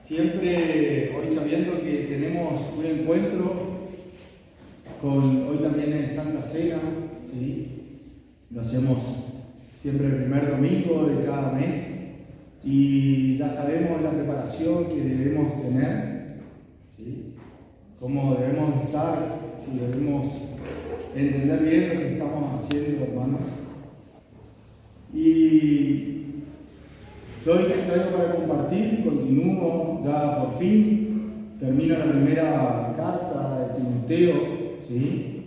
Siempre, hoy sabiendo que tenemos un encuentro hoy también es Santa Cena, ¿sí? Lo hacemos siempre el primer domingo de cada mes y ya sabemos la preparación que debemos tener, ¿sí? Cómo debemos estar, si debemos entender bien lo que estamos haciendo, hermanos. Y yo hoy traigo para compartir, continúo ya por fin, termino la primera carta de Timoteo, ¿sí?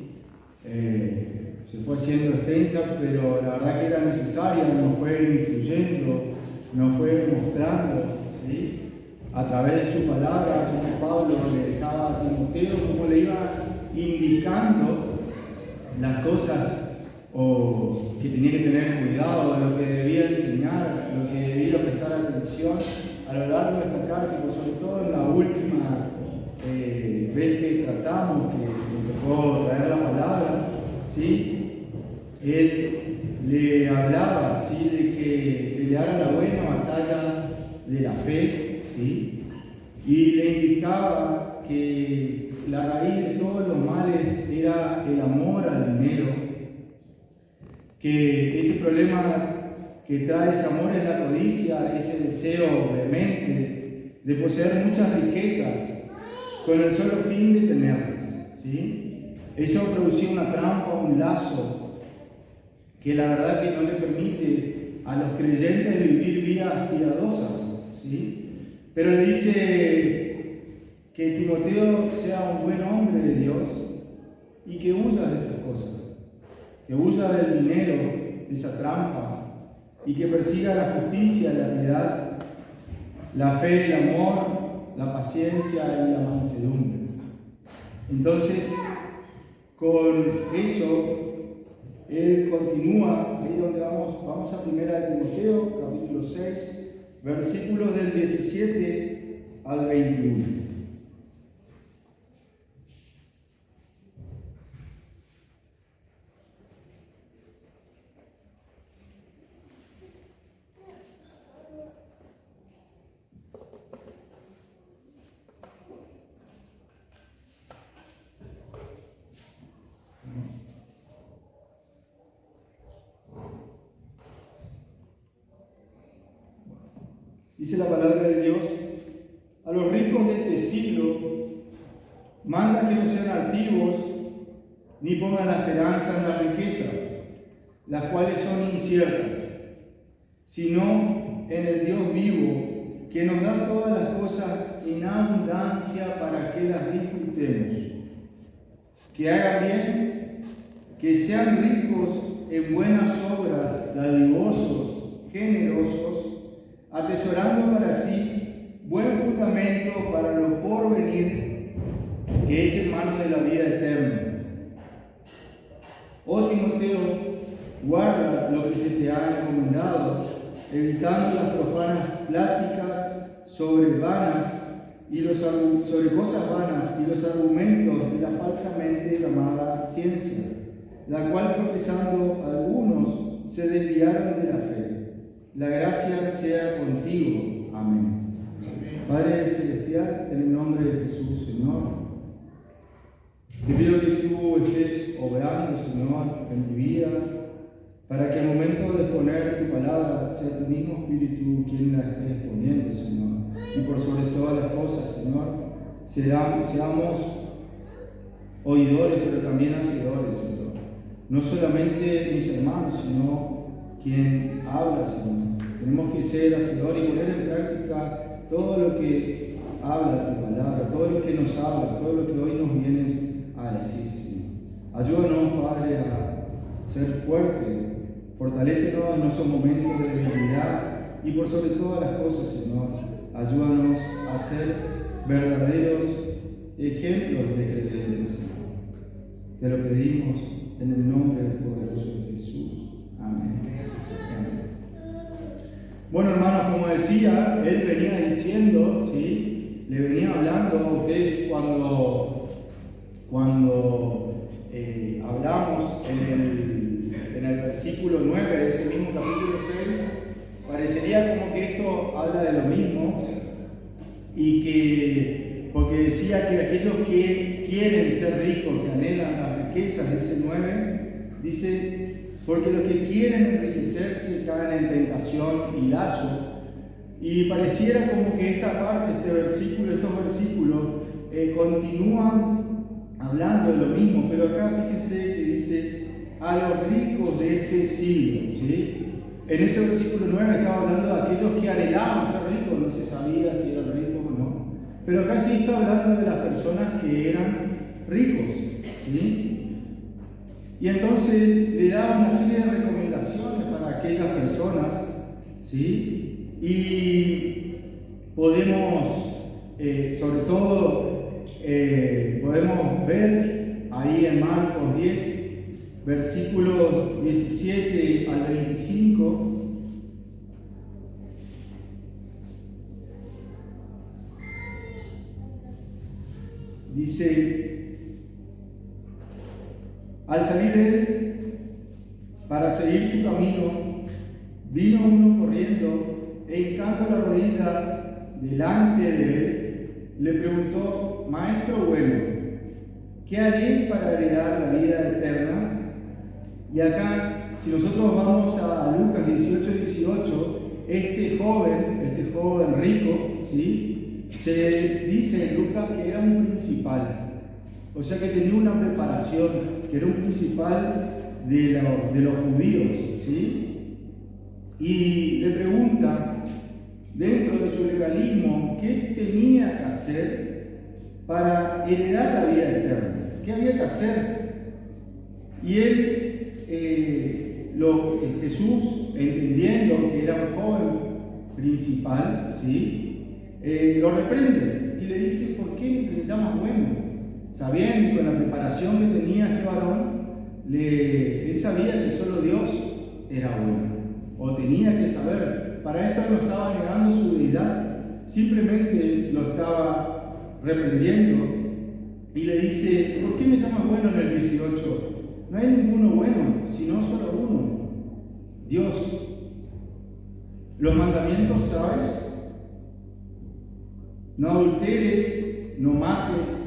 Se fue haciendo extensa, pero la verdad que era necesaria, nos fue instruyendo, nos fue mostrando, ¿sí? A través de su palabra, como Pablo le dejaba a Timoteo, cómo le iba indicando las cosas o que tenía que tener cuidado, lo que debía enseñar, lo que debía prestar atención a lo largo de esta carta, y sobre todo en la última vez que tratamos, que nos tocó traer la palabra, ¿sí? Él le hablaba, ¿sí? De que peleara la buena batalla de la fe, ¿sí? Y le indicaba que la raíz de todos los males era el amor al dinero, que ese problema que trae ese amor es la codicia, ese deseo vehemente de poseer muchas riquezas con el solo fin de tenerlas, ¿sí? Eso producía una trampa, un lazo, que la verdad que no le permite a los creyentes vivir vidas piadosas, ¿sí? Pero le dice que Timoteo sea un buen hombre de Dios y que huya de esas cosas, que huya del dinero, de esa trampa, y que persiga la justicia, la piedad, la fe, el amor, la paciencia y la mansedumbre. Entonces, con eso, él continúa, ahí donde vamos a 1 Timoteo, capítulo 6, versículos del 17 al 21. Dice la palabra de Dios: a los ricos de este siglo manda que no sean altivos ni pongan la esperanza en las riquezas, las cuales son inciertas, sino en el Dios vivo, que nos da todas las cosas en abundancia para que las disfrutemos. Que hagan bien, que sean ricos en buenas obras, dadivosos, generosos, atesorando para sí buen fundamento para los porvenir, que echen mano de la vida eterna. Oh Timoteo, guarda lo que se te ha encomendado, evitando las profanas pláticas sobre cosas vanas y los argumentos de la falsamente llamada ciencia, la cual profesando algunos se desviaron de la fe. La gracia sea contigo. Amén. Padre Celestial, en el nombre de Jesús, Señor, te pido que tú estés obrando, Señor, en mi vida, para que al momento de exponer tu palabra sea tu mismo Espíritu quien la esté exponiendo, Señor. Y por sobre todas las cosas, Señor, seamos oidores, pero también hacedores, Señor. No solamente mis hermanos, sino quien habla, Señor. Tenemos que ser hacedores y poner en práctica todo lo que habla tu palabra, todo lo que nos habla, todo lo que hoy nos vienes a decir, Señor. Ayúdanos, Padre, a ser fuertes, fortalécenos en nuestros momentos de debilidad y por sobre todas las cosas, Señor, ayúdanos a ser verdaderos ejemplos de creyentes, Señor. Te lo pedimos en el nombre poderoso de Jesús. Amén. Amén. Bueno, hermanos, como decía, él venía diciendo, ¿sí? Le venía hablando a ustedes cuando hablamos en el versículo 9 de ese mismo capítulo 6, parecería como que esto habla de lo mismo, porque decía que aquellos que quieren ser ricos, que anhelan las riquezas, dice 9, dice, porque los que quieren enriquecerse caen en tentación y lazo. Y pareciera como que esta parte, estos versículos, continúan hablando de lo mismo, pero acá fíjense que dice, a los ricos de este siglo, ¿sí? En ese versículo 9 estaba hablando de aquellos que anhelaban ser ricos, no se sabía si eran ricos o no, pero acá sí está hablando de las personas que eran ricos, ¿sí? Y entonces le da una serie de recomendaciones para aquellas personas, ¿sí? Y podemos, sobre todo, podemos ver ahí en Marcos 10, versículos 17 al 25, dice, al salir él para seguir su camino, vino uno corriendo e hincando la rodilla delante de él, le preguntó, Maestro bueno, ¿qué haré para heredar la vida eterna? Y acá, si nosotros vamos a Lucas 18, este joven rico, ¿sí? Se dice en Lucas que era un principal, o sea que tenía una preparación, que era un principal de los judíos, ¿sí? Y le pregunta, dentro de su legalismo, ¿qué tenía que hacer para heredar la vida eterna? ¿Qué había que hacer? Y él, Jesús, entendiendo que era un joven principal, ¿sí? Lo reprende y le dice, ¿por qué le llamas bueno? Sabiendo y con la preparación que tenía este varón, él sabía que solo Dios era bueno, o tenía que saber. Para esto no estaba negando su deidad, simplemente lo estaba reprendiendo y le dice, ¿por qué me llamas bueno en el 18? No hay ninguno bueno, sino solo uno, Dios. Los mandamientos, ¿sabes? No adulteres, no mates,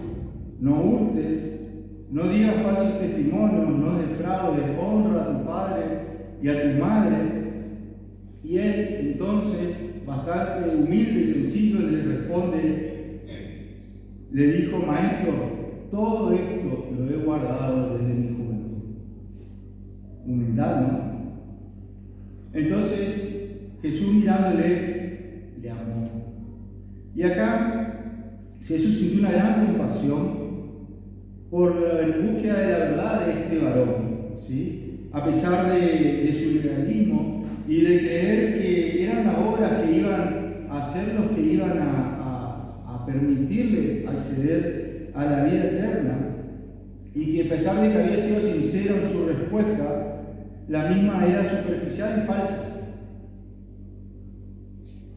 no hurtes, no digas falsos testimonios, no defraudes, honra a tu padre y a tu madre. Y él, entonces, bastante humilde y sencillo, le responde, le dijo, Maestro, todo esto lo he guardado desde mi juventud. Humildad, ¿no? Entonces, Jesús mirándole, le amó. Y acá, Jesús sintió una gran compasión por la búsqueda de la verdad de este varón, ¿sí? A pesar de su legalismo y de creer que eran las obras que iban a hacer los que iban a permitirle acceder a la vida eterna, y que a pesar de que había sido sincero en su respuesta, la misma era superficial y falsa.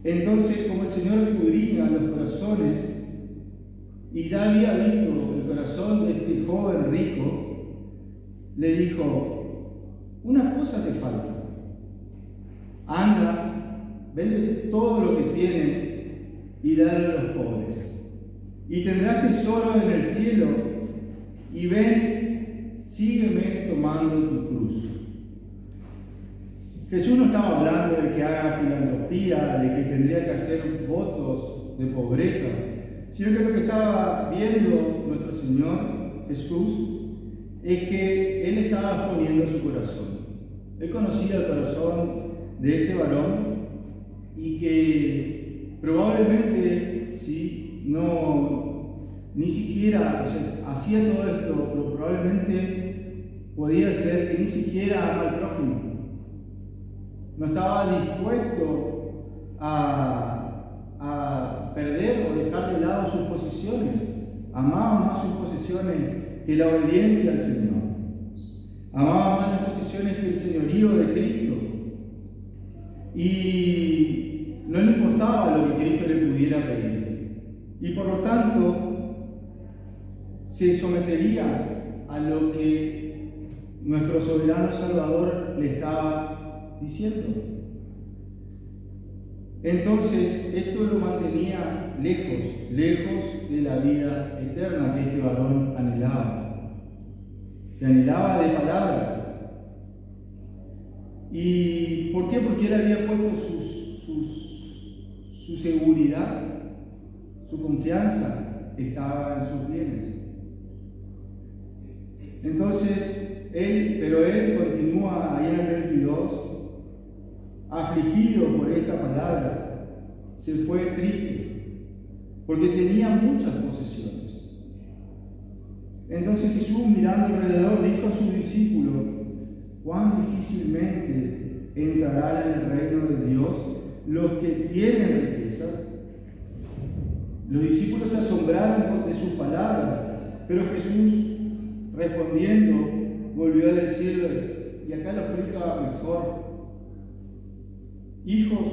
Entonces, como el Señor escudriña los corazones y ya había visto el corazón de este joven rico, le dijo, una cosa te falta. Anda, vende todo lo que tienes y dale a los pobres. Y tendrás tesoro en el cielo, y ven, sígueme tomando tu cruz. Jesús no estaba hablando de que haga filantropía, de que tendría que hacer votos de pobreza, sino que lo que estaba viendo nuestro Señor Jesús es que Él estaba exponiendo su corazón. Él conocía el corazón de este varón y que probablemente, ¿sí? Ni siquiera, o sea, hacía todo esto, pero probablemente podía ser que ni siquiera ama al prójimo. No estaba dispuesto a perder o dejar de lado sus posesiones. Amaba más sus posesiones que la obediencia al Señor. Amaba más las posesiones que el señorío de Cristo. Y no le importaba lo que Cristo le pudiera pedir. Y por lo tanto, se sometería a lo que nuestro soberano Salvador le estaba diciendo. Entonces, esto lo mantenía lejos de la vida eterna que este varón anhelaba. Que anhelaba de palabra. ¿Y por qué? Porque él había puesto su seguridad, su confianza, estaba en sus bienes. Entonces, él continúa ahí en el 22, afligido por esta palabra, se fue triste, porque tenía muchas posesiones. Entonces Jesús, mirando alrededor, dijo a sus discípulos: cuán difícilmente entrarán en el reino de Dios los que tienen riquezas. Los discípulos se asombraron de sus palabras, pero Jesús, respondiendo, volvió a decirles, y acá lo explica mejor: hijos,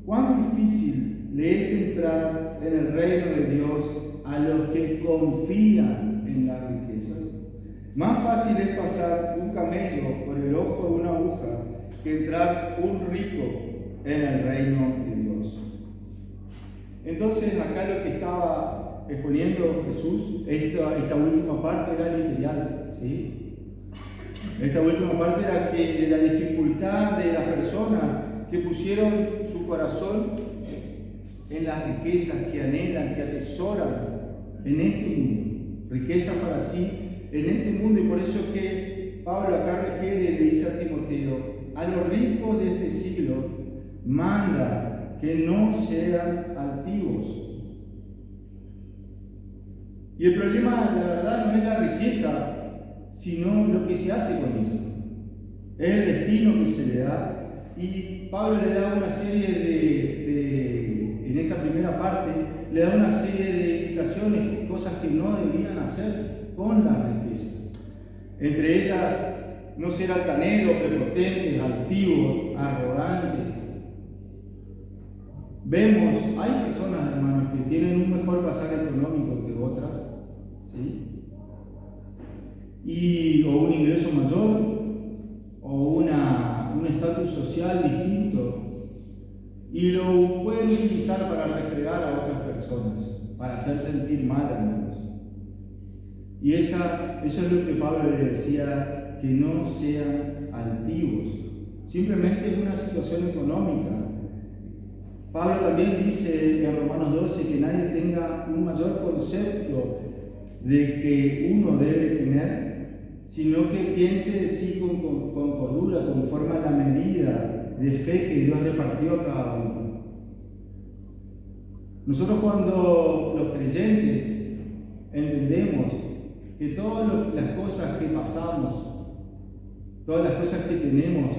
cuán difícil le es entrar en el reino de Dios a los que confían en las riquezas. Más fácil es pasar un camello por el ojo de una aguja que entrar un rico en el reino de Dios. Entonces, acá lo que estaba exponiendo Jesús, esta última parte era literal, ¿sí? Esta última parte era que de la dificultad de las personas que pusieron su corazón en las riquezas que anhelan, que atesoran en este mundo, riquezas para sí en este mundo. Y por eso es que Pablo acá refiere, le dice a Timoteo: a los ricos de este siglo manda que no sean altivos. Y el problema, la verdad, no es la riqueza, sino lo que se hace con ella. Es el destino que se le da. Y Pablo le da una serie en esta primera parte, le da una serie de indicaciones, cosas que no debían hacer con las riquezas. Entre ellas, no ser altaneros, prepotentes, altivos, arrogantes. Vemos, hay personas, hermanos, que tienen un mejor pasaje económico que otras, ¿sí? O un ingreso mayor, o un estatus social distinto, y lo pueden utilizar para refregar a otras personas, para hacer sentir mal a otros. Y eso es lo que Pablo le decía, que no sean altivos. Simplemente es una situación económica. Pablo también dice en Romanos 12 que nadie tenga un mayor concepto de que uno debe tener, sino que piense de sí con cordura, conforme a la medida de fe que Dios repartió a cada uno. Nosotros, cuando los creyentes entendemos que todas las cosas que pasamos, todas las cosas que tenemos,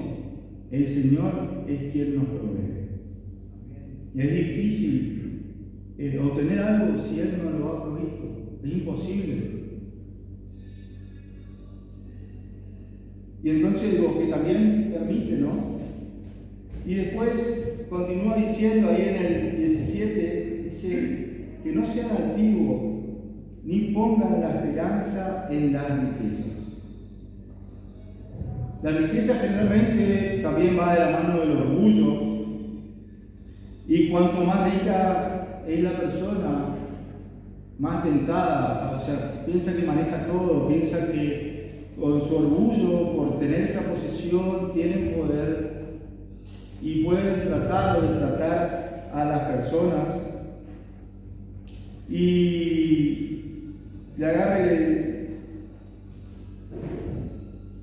el Señor es quien nos provee. Y es difícil obtener algo si Él no lo ha provisto. Es imposible. Y entonces digo que también permite, ¿no? Y después continúa diciendo ahí en el 17, dice que no sean altivos ni pongan la esperanza en las riquezas. La riqueza generalmente también va de la mano del orgullo, y cuanto más rica es la persona, más tentada, o sea, piensa que maneja todo, piensa que con su orgullo, por tener esa posesión, tienen poder y pueden tratar a las personas, y le agarra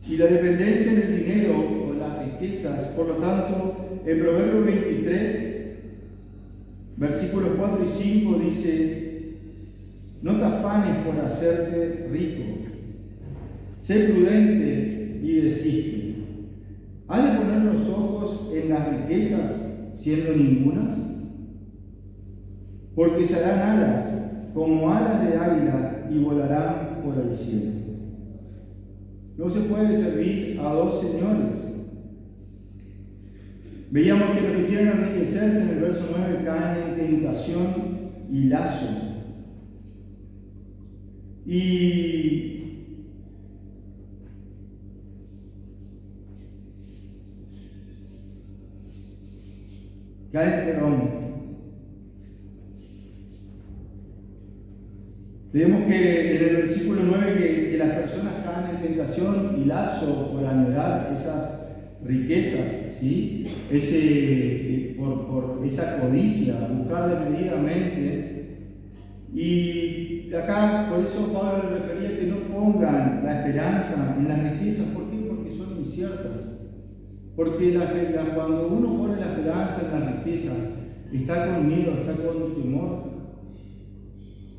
y la dependencia en el dinero o las riquezas. Por lo tanto, en Proverbios 23, versículos 4 y 5 dice: no te afanes por hacerte rico, sé prudente y desiste. ¿Has de poner los ojos en las riquezas siendo ningunas? Porque se harán alas como alas de águila y volarán por el cielo. No se puede servir a dos señores. Veíamos que los que quieren enriquecerse en el verso 9 caen en tentación y lazo. Y Vemos que en el versículo 9 que las personas caen en tentación y lazo por añorar esas riquezas, ¿sí? Por esa codicia, buscar desmedidamente. Y acá, por eso Pablo le refería que no pongan la esperanza en las riquezas. ¿Por qué? Porque son inciertas. Porque cuando uno pone la esperanza en las riquezas, está con miedo, está con temor.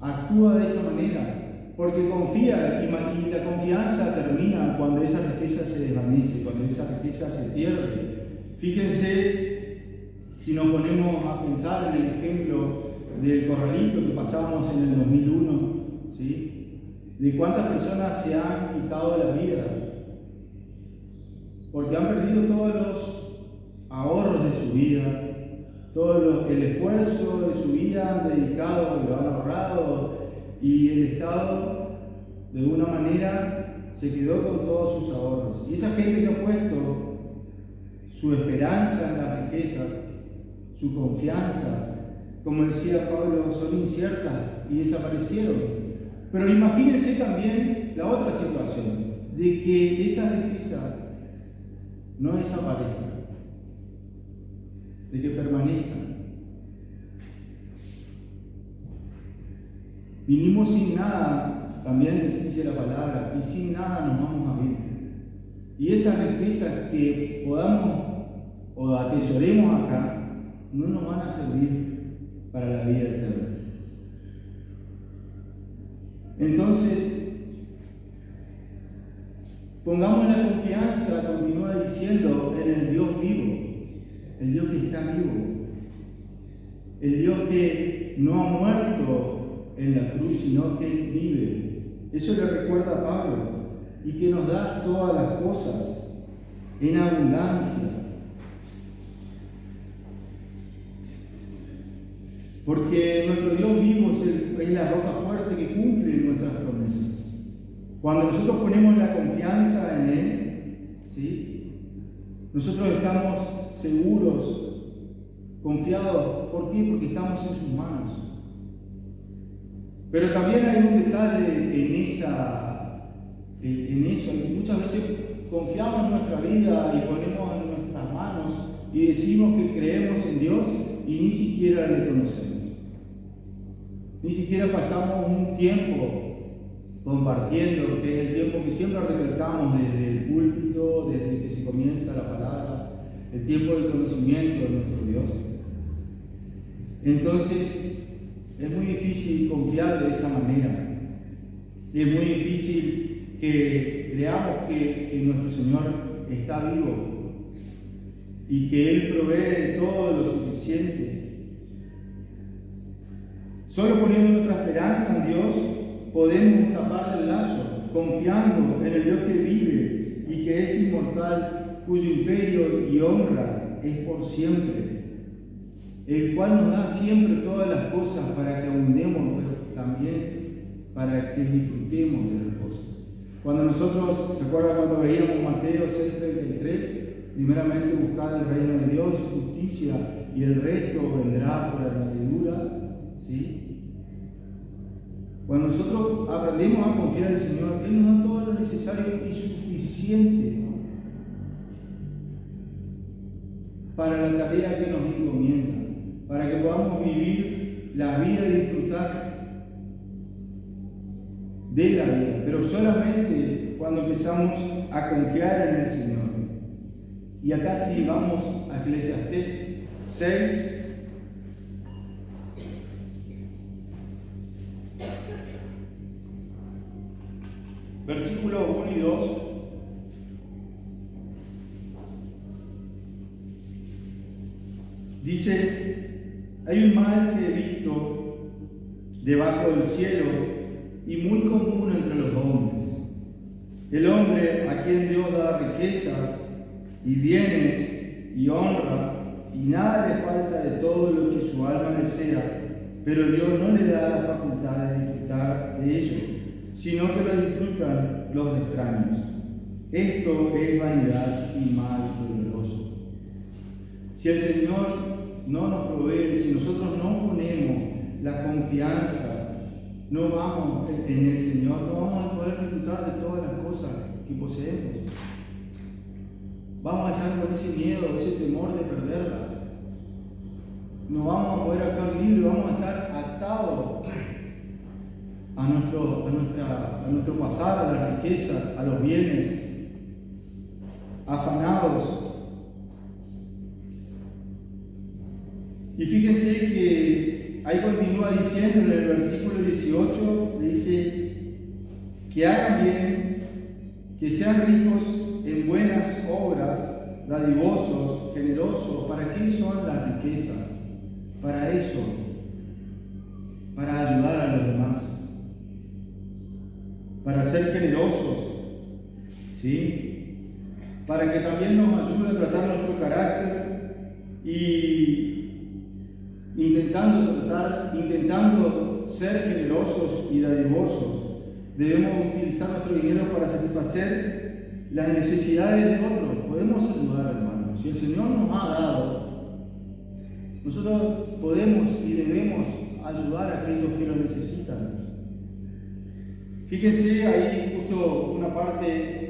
Actúa de esa manera, porque confía y la confianza termina cuando esa riqueza se desvanece, cuando esa riqueza se pierde. Fíjense, si nos ponemos a pensar en el ejemplo del corralito que pasábamos en el 2001, ¿sí? De cuántas personas se han quitado la vida, porque han perdido todos los ahorros de su vida, todo el esfuerzo de su vida han dedicado, lo han ahorrado, y el Estado de alguna manera se quedó con todos sus ahorros. Y esa gente que ha puesto su esperanza en las riquezas, su confianza, como decía Pablo, son inciertas y desaparecieron. Pero imagínense también la otra situación, de que esa riqueza no desaparezca, de que permanezcan. Vinimos sin nada, también dice la palabra, y sin nada nos vamos a ir. Y esas riquezas que podamos o atesoremos acá, no nos van a servir para la vida eterna. Entonces, pongamos la confianza, continúa diciendo, en el Dios vivo, el Dios que está vivo, el Dios que no ha muerto en la cruz, sino que Él vive. Eso le recuerda a Pablo, y que nos da todas las cosas en abundancia. Porque nuestro Dios vivo es la roca fuerte que cumple nuestras promesas. Cuando nosotros ponemos la confianza en Él, ¿sí? Nosotros estamos seguros, confiados. ¿Por qué? Porque estamos en sus manos. Pero también hay un detalle en eso. Muchas veces confiamos en nuestra vida y ponemos en nuestras manos y decimos que creemos en Dios y ni siquiera le conocemos. Ni siquiera pasamos un tiempo compartiendo, que es el tiempo que siempre recalcamos desde el púlpito, desde que se comienza la palabra, el tiempo de conocimiento de nuestro Dios. Entonces, es muy difícil confiar de esa manera. Es muy difícil que creamos que nuestro Señor está vivo y que Él provee todo lo suficiente. Solo poniendo nuestra esperanza en Dios podemos escapar del lazo, confiando en el Dios que vive y que es inmortal, cuyo imperio y honra es por siempre, el cual nos da siempre todas las cosas para que abundemos, pero también para que disfrutemos de las cosas. Cuando nosotros, ¿se acuerdan cuando veíamos Mateo 6:33? Primeramente buscar el reino de Dios, justicia, y el resto vendrá por añadidura. ¿Sí? Cuando nosotros aprendemos a confiar en el Señor, Él nos da todo lo necesario y suficiente para la tarea que nos encomienda, para que podamos vivir la vida y disfrutar de la vida, pero solamente cuando empezamos a confiar en el Señor. Y acá si vamos a Eclesiastés 6, versículos 1 y 2. Dice: hay un mal que he visto debajo del cielo y muy común entre los hombres. El hombre a quien Dios da riquezas y bienes y honra, y nada le falta de todo lo que su alma desea, pero Dios no le da la facultad de disfrutar de ello, sino que lo disfrutan los extraños. Esto es vanidad y mal doloroso. Si el Señor no nos provee, si nosotros no ponemos la confianza, no vamos en el Señor, no vamos a poder disfrutar de todas las cosas que poseemos. Vamos a estar con ese miedo, ese temor de perderlas. No vamos a poder actuar libre, vamos a estar atados a nuestro pasado, a las riquezas, a los bienes, afanados. Y fíjense que ahí continúa diciendo en el versículo 18, le dice que hagan bien, que sean ricos en buenas obras, dadivosos, generosos. ¿Para qué son las riquezas? Para eso, para ayudar a los demás, para ser generosos, ¿sí? Para que también nos ayude a tratar nuestro carácter y intentando ser generosos y dadivosos, debemos utilizar nuestro dinero para satisfacer las necesidades de otros. Podemos ayudar, hermanos. Si el Señor nos ha dado, nosotros podemos y debemos ayudar a aquellos que lo necesitan. Fíjense ahí justo una parte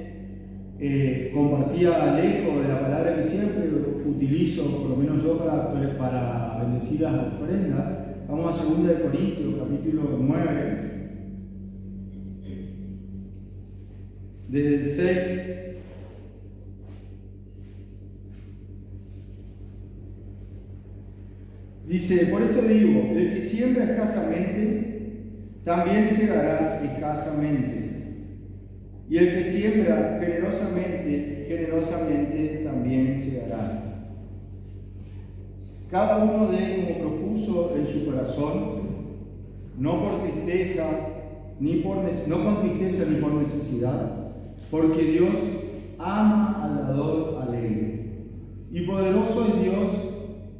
compartía Alejo de la palabra que siempre utilizo, por lo menos yo, para bendecir las ofrendas. Vamos a 2 Corintios, capítulo 9, desde el 6. Dice: por esto digo, el que siembra escasamente, también segará escasamente. Y el que siembra generosamente, generosamente también segará. Cada uno dé como propuso en su corazón, no con tristeza ni por necesidad, porque Dios ama al dador alegre. Y poderoso es Dios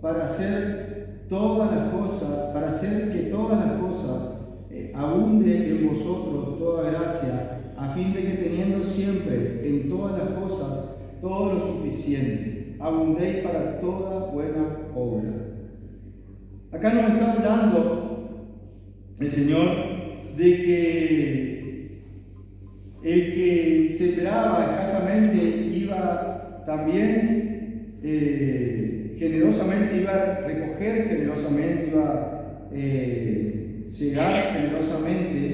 para hacer todas las cosas, para hacer que todas las cosas abunde en vosotros toda gracia, a fin de que teniendo siempre en todas las cosas todo lo suficiente, abundéis para toda buena obra. Acá nos está hablando el Señor de que el que sembraba escasamente iba también generosamente, iba a recoger generosamente, iba a cegar generosamente,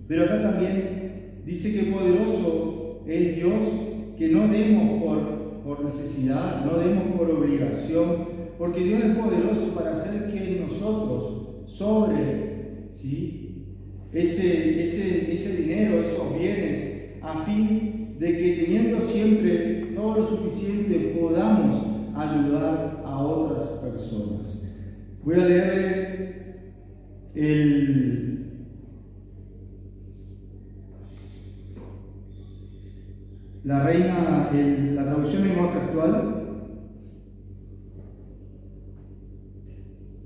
pero acá también dice que poderoso es Dios, que no demos por necesidad, no demos por obligación, porque Dios es poderoso para hacer que en nosotros sobre, ¿sí?, ese dinero, esos bienes, a fin de que teniendo siempre todo lo suficiente podamos ayudar a otras personas. Voy a leer la traducción en lenguaje actual,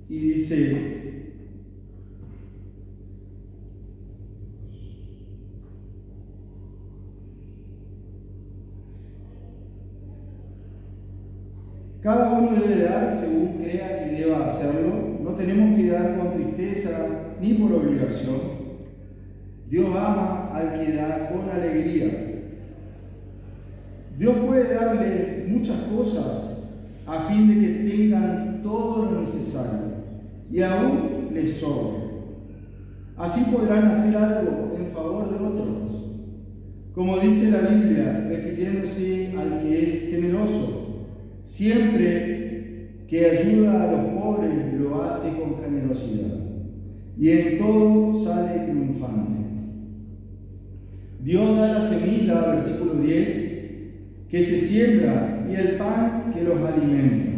y dice: cada uno debe dar según crea que deba hacerlo. No tenemos que dar con tristeza ni por obligación. Dios ama al que da con alegría. Dios puede darle muchas cosas a fin de que tengan todo lo necesario y aún les sobre. Así podrán hacer algo en favor de otros. Como dice la Biblia, refiriéndose al que es generoso: siempre que ayuda a los pobres lo hace con generosidad y en todo sale triunfante. Dios da la semilla, versículo 10, que se siembra, y el pan que los alimenta.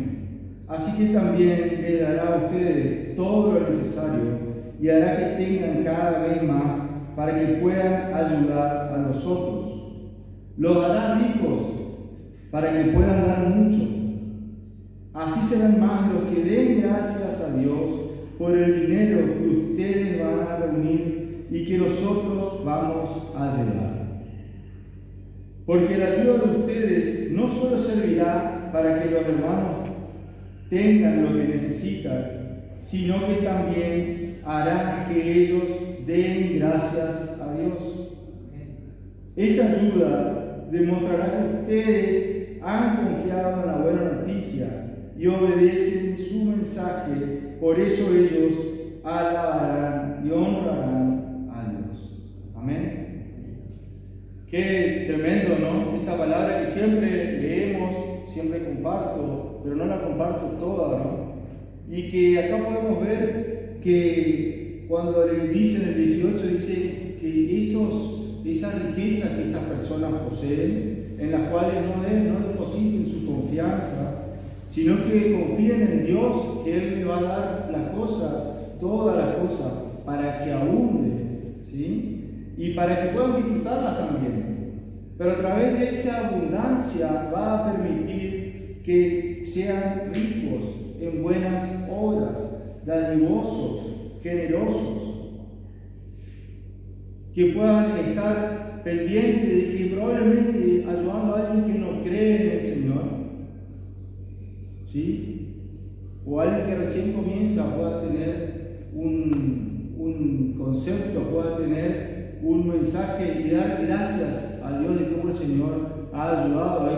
Así que también le dará a ustedes todo lo necesario y hará que tengan cada vez más para que puedan ayudar a los otros. Los hará ricos para que puedan dar mucho. Así serán más los que den gracias a Dios por el dinero que ustedes van a reunir y que nosotros vamos a llevar. Porque la ayuda de ustedes no solo servirá para que los hermanos tengan lo que necesitan, sino que también hará que ellos den gracias a Dios. Esa ayuda demostrará que ustedes han confiado en la buena noticia y obedecen su mensaje, por eso ellos alabarán y honrarán a Dios. Amén. Qué tremendo, ¿no? Esta palabra que siempre leemos, siempre comparto, pero no la comparto toda, ¿no? Y que acá podemos ver que cuando le dice en el 18, dice que esas riquezas que estas personas poseen, en las cuales no depositen su confianza, sino que confíen en Dios, que Él le va a dar las cosas, todas las cosas, para que abunden, ¿sí? Y para que puedan disfrutarlas también. Pero a través de esa abundancia va a permitir que sean ricos en buenas obras, dadivosos, generosos, que puedan estar pendientes de que probablemente ayudando a alguien que no cree en el Señor, ¿sí? O alguien que recién comienza pueda tener un concepto, pueda tener un mensaje y dar gracias a Dios de cómo el Señor ha ayudado.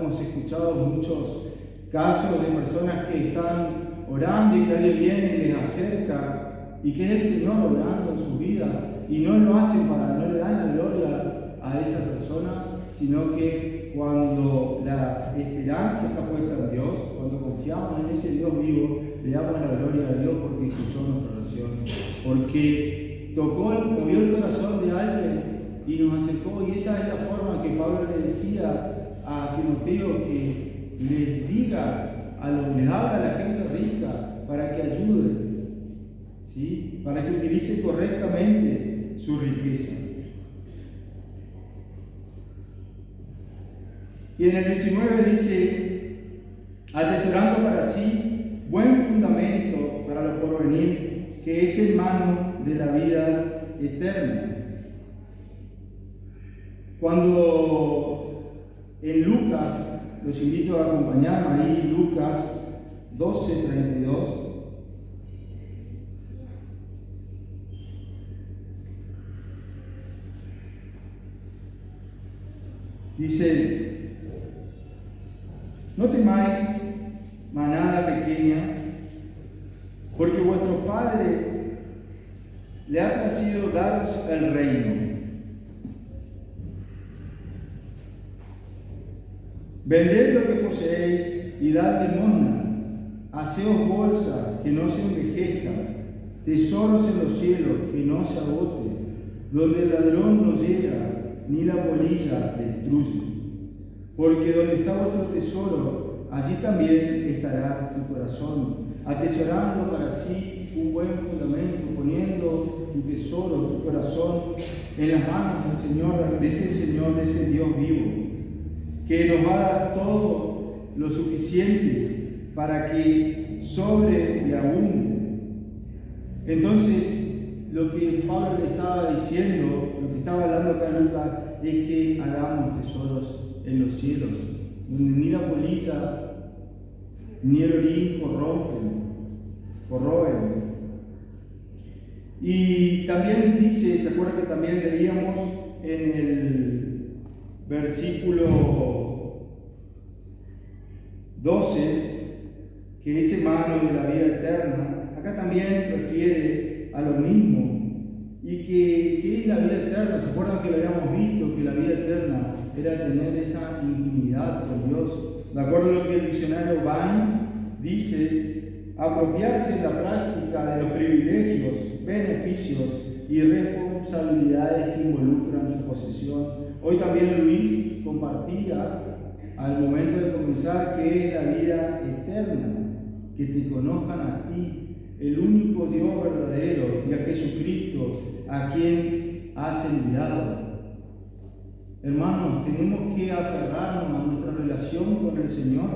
Hemos escuchado muchos casos de personas que están orando y que alguien viene y les acerca y que es el Señor obrando en su vida y no lo hacen no le dan la gloria a esa persona, sino que cuando la esperanza está puesta en Dios, cuando confiamos en ese Dios vivo, le damos la gloria a Dios porque escuchó nuestra oración, porque movió el corazón de alguien y nos acercó. Y esa es la forma que Pablo le decía a Timoteo, que les habla a la gente rica para que ayude, ¿sí? Para que utilice correctamente su riqueza. Y en el 19 dice, atesorando para sí buen fundamento para lo porvenir, que eche en mano de la vida eterna. Cuando en Lucas, los invito a acompañarme ahí, Lucas 12:32, dice: no temáis, manada pequeña, porque vuestro Padre le ha placido daros el reino. Vended lo que poseéis y dad limosna. Haceos bolsa que no se envejezca, tesoros en los cielos que no se agote, donde el ladrón no llega, ni la polilla destruye. Porque donde está vuestro tesoro, allí también estará tu corazón, atesorando para sí un buen fundamento, poniendo tu tesoro, tu corazón en las manos del Señor, de ese Dios vivo, que nos va a dar todo lo suficiente para que sobre y abunde. Entonces, lo que Pablo le estaba diciendo, lo que estaba hablando acá en Lucas, es que hagamos tesoros en los cielos, donde ni la polilla ni el orín corroen. Y también dice, ¿se acuerdan que también leíamos en el versículo 12 que eche mano de la vida eterna? Acá también refiere a lo mismo. ¿Y qué es la vida eterna? ¿Se acuerdan que lo habíamos visto? Que la vida eterna era tener esa intimidad con Dios. De acuerdo a lo que el diccionario Bain dice, apropiarse de la práctica de los privilegios, beneficios y responsabilidades que involucran su posesión. Hoy también Luis compartía al momento de comenzar que es la vida eterna, que te conozcan a ti, el único Dios verdadero, y a Jesucristo, a quien has enviado. Hermanos, tenemos que aferrarnos a nuestra relación con el Señor.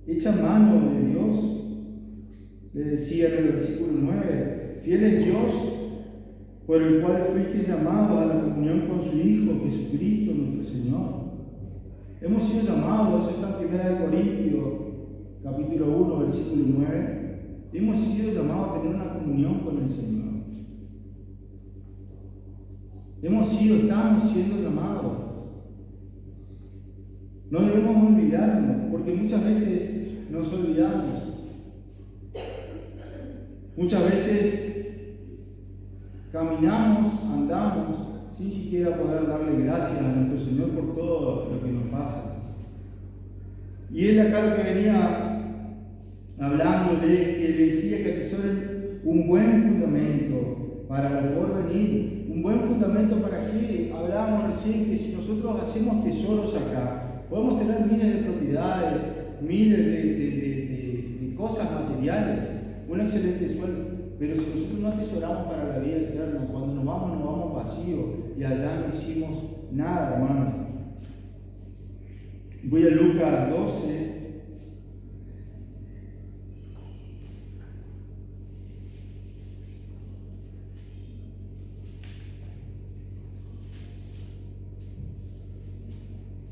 Echa mano de Dios. Le decía en el versículo 9, fiel es Dios, por el cual fuiste llamados a la comunión con su Hijo, Jesucristo nuestro Señor. Hemos sido llamados, eso está en 1 Corintios capítulo 1, versículo 9, hemos sido llamados a tener una comunión con el Señor. Estamos siendo llamados. No debemos olvidarnos, porque muchas veces nos olvidamos. Muchas veces caminamos, andamos, sin siquiera poder darle gracias a nuestro Señor por todo lo que nos pasa. Y él acá lo que venía hablándole, que le decía que atesoren un buen fundamento para el porvenir. ¿Un buen fundamento para qué? Hablábamos recién que si nosotros hacemos tesoros acá, podemos tener miles de propiedades, miles de cosas materiales, un excelente sueldo, pero si nosotros no atesoramos para la vida eterna, cuando nos vamos vacíos y allá no hicimos nada, hermano. Voy a Lucas 12.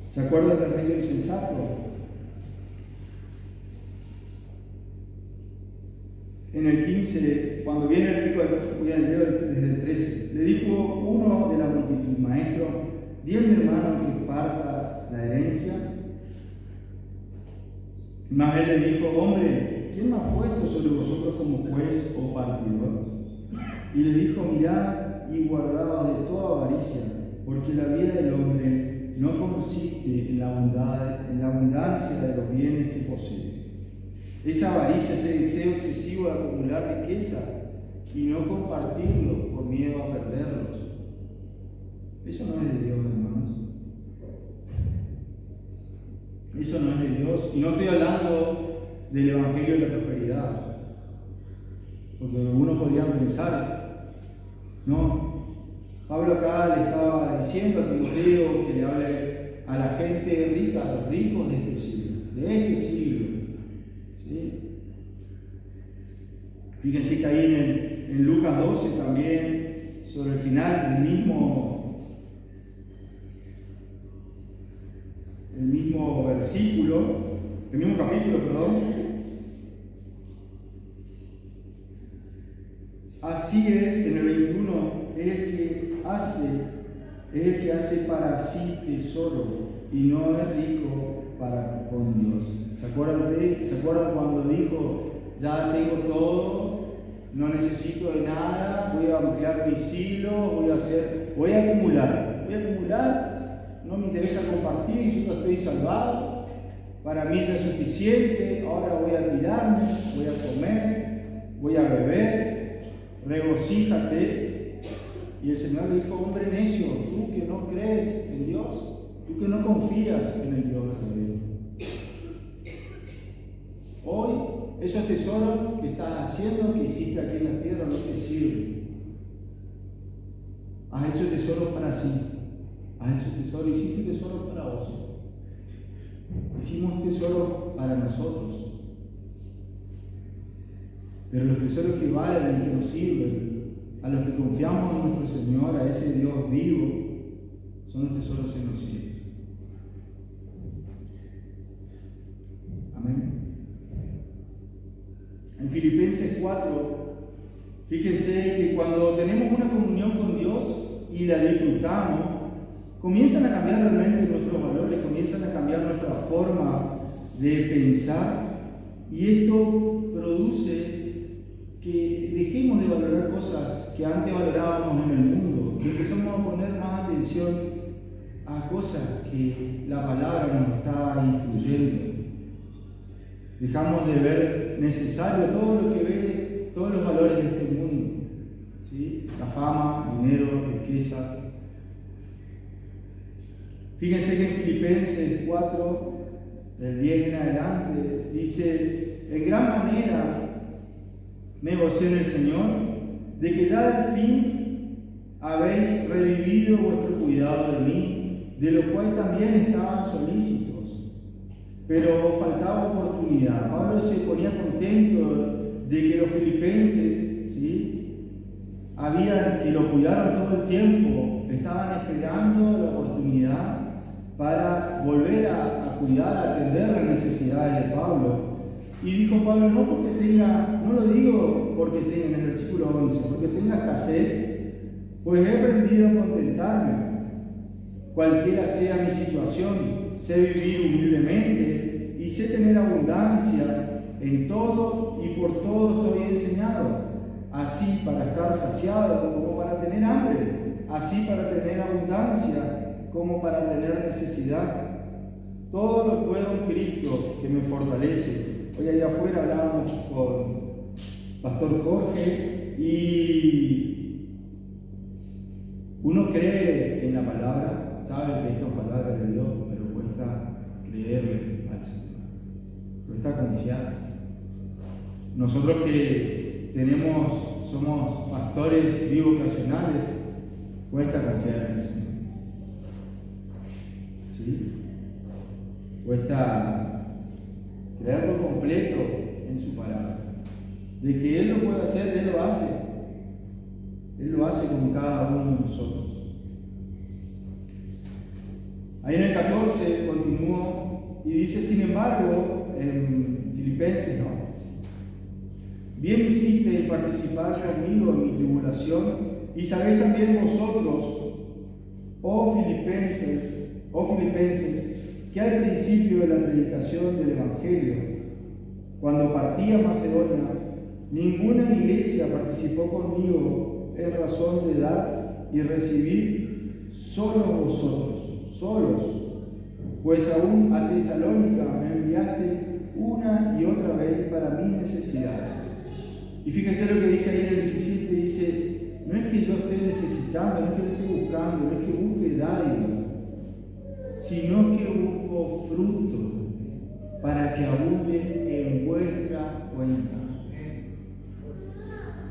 ¿Se acuerdan del rey insensato? En el 15, cuando viene el rico, voy a leer desde el 13, le dijo uno de la multitud: Maestro, di a mi hermano que parta la herencia. Mas él le dijo: Hombre, ¿quién me ha puesto sobre vosotros como juez o partidor? Y le dijo: Mirad y guardaos de toda avaricia, porque la vida del hombre no consiste en la abundancia de los bienes que posee. Esa avaricia, ese deseo excesivo de acumular riqueza y no compartirlo por miedo a perderlos. Eso no es de Dios, hermanos. Eso no es de Dios. Y no estoy hablando del Evangelio de la prosperidad, porque algunos podrían pensar, no. Pablo acá le estaba diciendo a Timoteo que le hable a la gente rica, a los ricos de este siglo. ¿Sí? Fíjense que ahí en Lucas 12 también, sobre el final, el mismo capítulo, Así es, en el 21, es el que hace para sí tesoro y no es rico para con Dios. ¿Se acuerdan cuando dijo: ya tengo todo, no necesito de nada, voy a ampliar mi silo, voy a acumular, no me interesa compartir, yo estoy salvado, para mí ya es suficiente, ahora voy a tirarme, voy a comer, voy a beber, regocíjate? Y el Señor le dijo: hombre necio, tú que no crees en Dios, tú que no confías en el Dios verdadero. Hoy, esos tesoros que estás haciendo, que hiciste aquí en la tierra, no te sirven. Has hecho tesoros para sí. Hiciste tesoros para vos. Hicimos tesoros para nosotros. Pero los tesoros que valen y que nos sirven, a los que confiamos en nuestro Señor, a ese Dios vivo, son los tesoros en los cielos. Amén. En Filipenses 4, fíjense que cuando tenemos una comunión con Dios y la disfrutamos, comienzan a cambiar realmente nuestros valores, comienzan a cambiar nuestra forma de pensar, y esto produce que dejemos de valorar cosas que antes valorábamos en el mundo y empezamos a poner más atención a cosas que la palabra nos está instruyendo. Dejamos de ver necesario todo lo que ve, todos los valores de este mundo, ¿sí? La fama, dinero, riquezas. Fíjense que en Filipenses 4, del 10 en adelante, dice: en gran manera me gocé en el Señor, de que ya al fin habéis revivido vuestro cuidado de mí, de lo cual también estaban solícitos, pero faltaba oportunidad. Pablo se ponía contento de que los filipenses, ¿sí?, que lo cuidaron todo el tiempo, estaban esperando la oportunidad para volver a cuidar, a atender las necesidades de Pablo. Y dijo Pablo, no lo digo porque tenga, en el versículo 11, porque tenga escasez, pues he aprendido a contentarme. Cualquiera sea mi situación, sé vivir humildemente y sé tener abundancia en todo y por todo estoy enseñado, así para estar saciado como para tener hambre, así para tener abundancia como para tener necesidad. Todo lo puedo en Cristo que me fortalece. Hoy allá afuera hablábamos con Pastor Jorge y uno cree en la palabra, sabe que esto es palabra de Dios, pero cuesta creerle al Señor, cuesta confiar. Nosotros que somos pastores bivocacionales, cuesta confiar en el Señor. ¿Sí? Cuesta creerlo completo en su palabra. De que Él lo puede hacer, Él lo hace. Él lo hace con cada uno de nosotros. Ahí en el 14 continúo y dice, sin embargo, en Filipenses, ¿no? Bien hiciste en participar conmigo en mi tribulación, y sabéis también vosotros, oh filipenses, que al principio de la predicación del Evangelio, cuando partí a Macedonia, ninguna iglesia participó conmigo en razón de dar y recibir, solo vosotros, solos, pues aún a Tesalónica me enviaste una y otra vez para mis necesidades. Y fíjese lo que dice ahí en el 17, dice, no es que yo esté necesitando, no es que lo esté buscando, no es que busque dádivas, sino que busco fruto para que abunde en vuestra cuenta.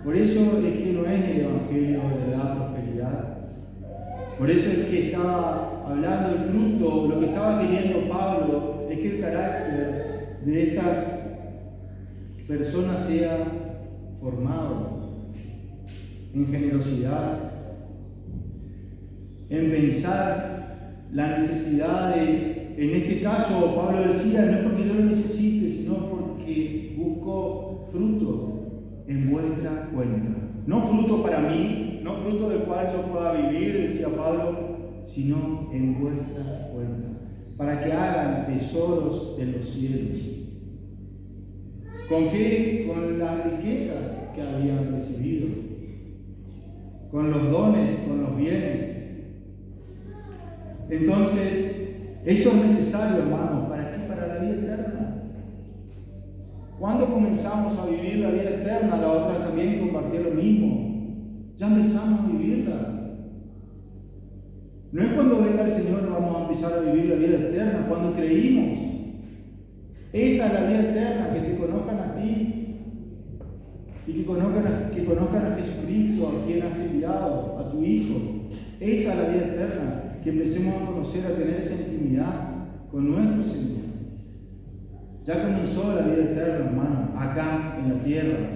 Por eso es que no es el Evangelio de la prosperidad. Por eso es que estaba hablando del fruto. Lo que estaba queriendo Pablo es que el carácter de estas personas sea formado en generosidad, en pensar la necesidad de, en este caso Pablo decía, no es porque yo lo necesite, sino porque busco fruto en vuestra cuenta. No fruto para mí, no fruto del cual yo pueda vivir, decía Pablo, sino en vuestra cuenta, para que hagan tesoros en los cielos. ¿Con qué? Con las riquezas que habían recibido, con los dones, con los bienes. Entonces, eso es necesario, hermanos. ¿Para qué? Para la vida eterna. ¿Cuándo comenzamos a vivir la vida eterna? La otra también compartía lo mismo. Ya empezamos a vivirla. No es cuando venga el Señor vamos a empezar a vivir la vida eterna, cuando creímos. Esa es la vida eterna, que te conozcan a ti y que conozcan a Jesucristo, a quien has enviado, a tu Hijo. Esa es la vida eterna, que empecemos a conocer, a tener esa intimidad con nuestro Señor. Ya comenzó la vida eterna, hermano, acá en la tierra.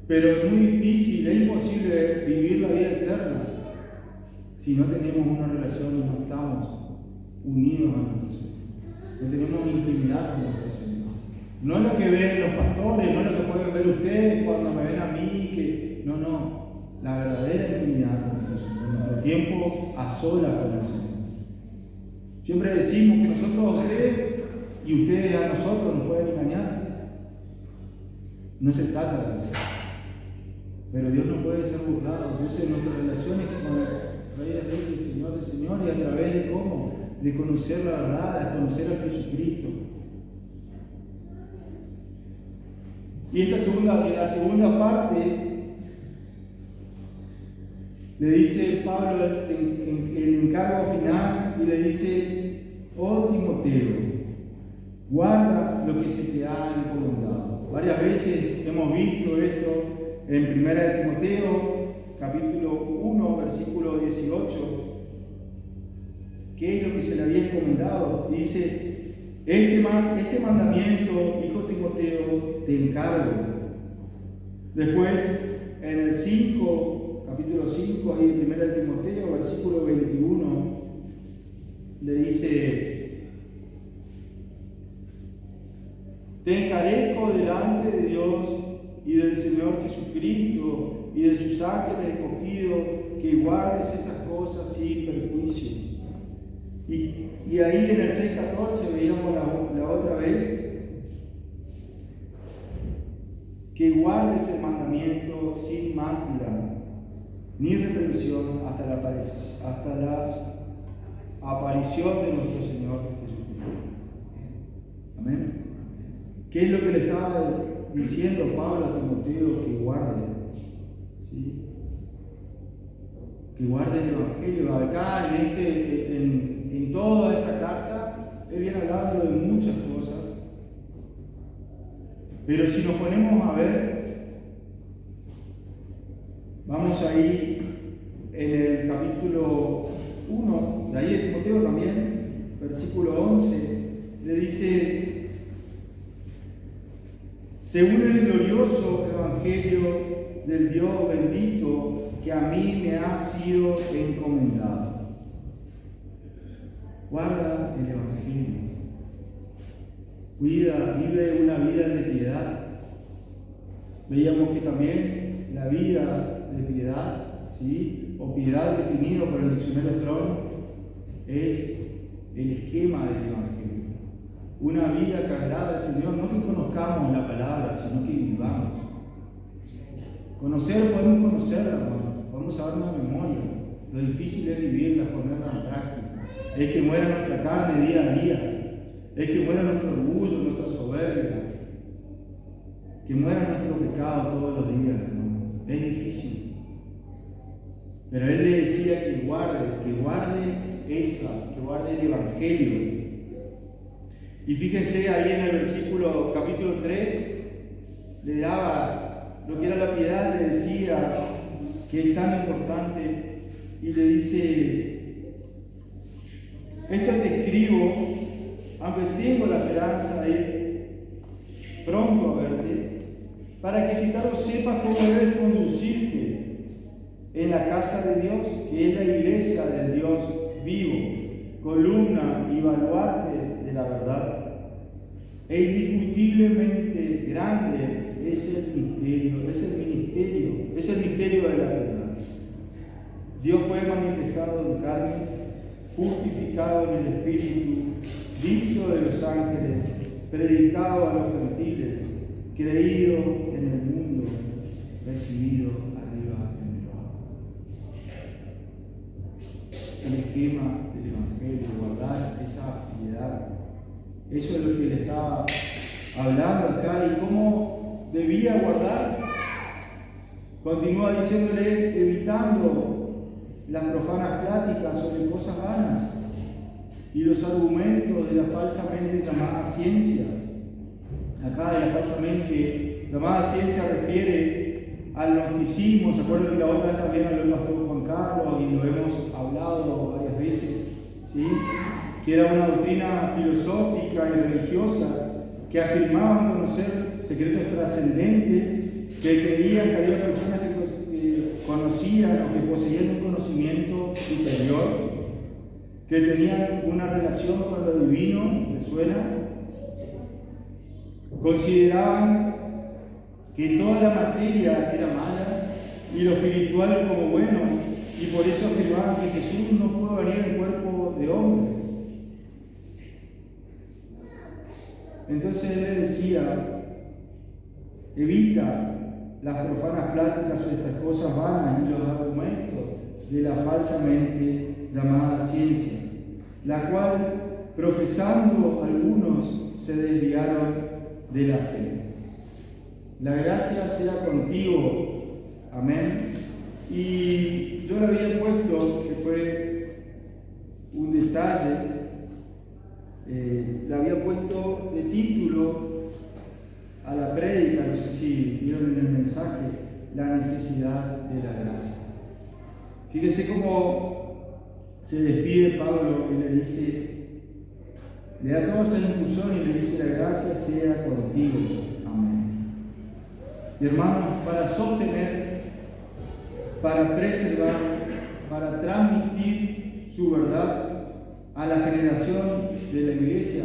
Pero es muy difícil, es imposible vivir la vida eterna si no tenemos una relación y no estamos unidos a nuestro Señor. No tenemos intimidad con nuestro Señor. No es lo que ven los pastores, no es lo que pueden ver ustedes cuando me ven a mí, que no. La verdadera intimidad con nuestro Señor, nuestro tiempo a solas con el Señor. Siempre decimos que nosotros a ustedes y ustedes a nosotros nos pueden engañar. No se trata de eso. Pero Dios no puede ser burlado. Entonces nuestras relaciones con el Rey de Reyes y Señor de Señores, a través de cómo, de conocer la verdad, de conocer a Jesucristo. Y en la segunda parte le dice Pablo el encargo final y le dice, oh Timoteo, guarda lo que se te ha encomendado. Varias veces hemos visto esto en 1 de Timoteo, capítulo 1, versículo 18. ¿Qué es lo que se le había encomendado? Dice, este mandamiento, hijo Timoteo, te encargo. Después, en el 5, capítulo 5, ahí en 1 de Timoteo, versículo 21, le dice, Te encarezco delante de Dios y del Señor Jesucristo y de sus ángeles escogidos, que guardes estas cosas sin perjuicio. Y ahí en el 6:14 veíamos la otra vez que guardes el mandamiento sin mácula ni reprensión hasta la aparición de nuestro Señor Jesucristo. Amén. ¿Qué es lo que le estaba diciendo Pablo a Timoteo que guarde? ¿Sí? Que guarde el Evangelio. Acá en toda esta carta, él viene hablando de muchas cosas. Pero si nos ponemos a ver, vamos ahí en el capítulo 1, de ahí de Timoteo también, versículo 11, le dice: según el glorioso evangelio del Dios bendito que a mí me ha sido encomendado. Guarda el evangelio. Vive una vida de piedad. Veíamos que también la vida de piedad, ¿sí? O piedad definido por el diccionario Strong, es el esquema del evangelio. Una vida que agrada al Señor, no que conozcamos la palabra, sino que vivamos. Podemos conocerla, hermano, podemos saberla de memoria. Lo difícil es vivirla, ponerla en práctica. Es que muera nuestra carne día a día. Es que muera nuestro orgullo, nuestra soberbia. Que muera nuestro pecado todos los días, hermano. Es difícil. Pero él le decía que guarde el evangelio. Y fíjense ahí en el capítulo 3, le daba lo que era la piedad, le decía que es tan importante, y le dice: esto te escribo, aunque tengo la esperanza de ir pronto a verte, para que si tal sepas cómo debes conducirte en la casa de Dios, que es la iglesia del Dios vivo, columna y baluarte de la verdad. E indiscutiblemente grande es el misterio de la verdad. Dios fue manifestado en carne, justificado en el Espíritu, visto de los ángeles, predicado a los gentiles, creído en el mundo, recibido arriba en el abajo. El esquema del Evangelio, guardar esa piedad. Eso es lo que le estaba hablando acá, y cómo debía guardar. Continúa diciéndole: evitando las profanas pláticas sobre cosas vanas y los argumentos de la falsamente llamada ciencia. Acá de la falsamente llamada ciencia refiere al gnosticismo. ¿Se acuerdan que la otra vez también habló el pastor Juan Carlos y lo hemos hablado varias veces? ¿Sí? Que era una doctrina filosófica y religiosa que afirmaban conocer secretos trascendentes, que creían que había personas que conocían o que poseían un conocimiento superior, que tenían una relación con lo divino. ¿Les suena? Consideraban que toda la materia era mala y lo espiritual como bueno, y por eso afirmaban que Jesús no pudo venir en cuerpo de hombre. Entonces él le decía: evita las profanas pláticas sobre estas cosas vanas y los argumentos de la falsamente llamada ciencia, la cual, profesando algunos, se desviaron de la fe. La gracia sea contigo. Amén. Y yo le había puesto, que fue un detalle, le había puesto de título a la prédica, no sé si vieron en el mensaje, la necesidad de la gracia. Fíjese cómo se despide Pablo y le dice, le da toda esa instrucción y le dice: la gracia sea contigo. Amén. Y hermanos, para sostener, para preservar, para transmitir su verdad a la generación de la iglesia,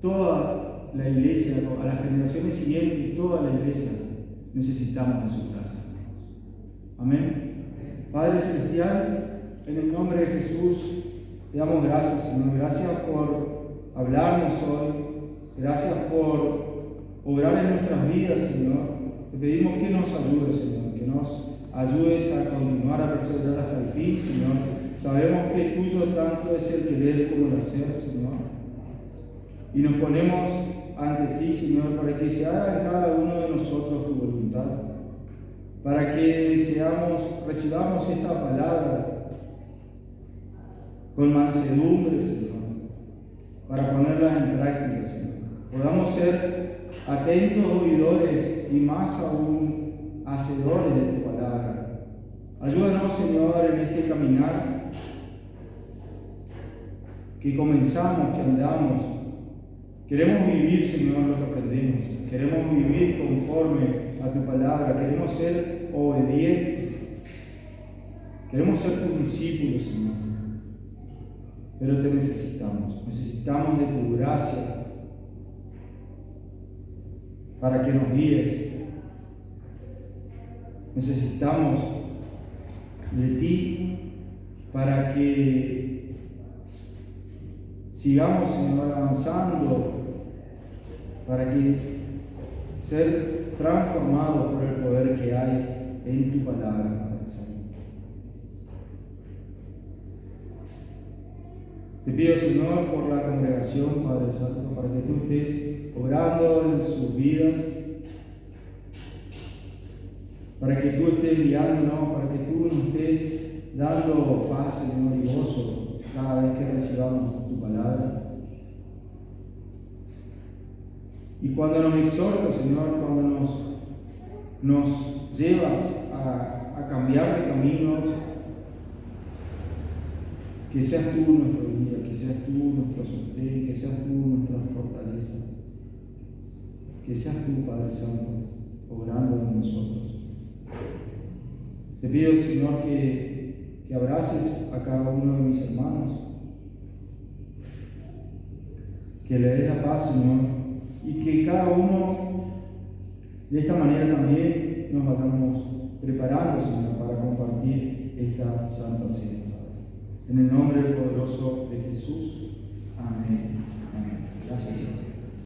toda la iglesia, a las generaciones siguientes y toda la iglesia necesitamos de su gracia. Amén. Padre Celestial, en el nombre de Jesús, te damos gracias, Señor. Gracias por hablarnos hoy. Gracias por obrar en nuestras vidas, Señor. Te pedimos que nos ayudes, Señor, que nos ayudes a continuar a perseverar hasta el fin, Señor. Sabemos que tuyo tanto es el querer como el hacer, Señor. Y nos ponemos ante ti, Señor, para que se haga en cada uno de nosotros tu voluntad, para que recibamos esta palabra con mansedumbre, Señor, para ponerla en práctica, Señor. Podamos ser atentos oidores y más aún hacedores de tu palabra. Ayúdanos, Señor, en este caminar que comenzamos, que andamos. Queremos vivir, Señor, lo que aprendemos. Queremos vivir conforme a tu palabra. Queremos ser obedientes. Queremos ser tus discípulos, Señor. Pero te necesitamos. Necesitamos de tu gracia para que nos guíes. Necesitamos de ti para que sigamos, Señor, avanzando, para que ser transformados por el poder que hay en tu palabra, Padre Santo. Te pido, Señor, por la congregación, Padre Santo, para que tú estés obrando en sus vidas, para que tú estés guiándonos, para que tú nos estés dando paz, Señor, y gozo cada vez que recibamos tu palabra. Y cuando nos exhortas, Señor, cuando nos llevas a cambiar de caminos, que seas tú nuestro guía, que seas tú nuestro sostén, que seas tú nuestra fortaleza, que seas tú, Padre Santo, obrando en nosotros. Te pido, Señor, que abraces a cada uno de mis hermanos, que le des la paz, Señor, y que cada uno de esta manera también nos vayamos preparando, Señor, para compartir esta Santa Cena. En el nombre poderoso de Jesús. Amén. Amén. Gracias, Señor.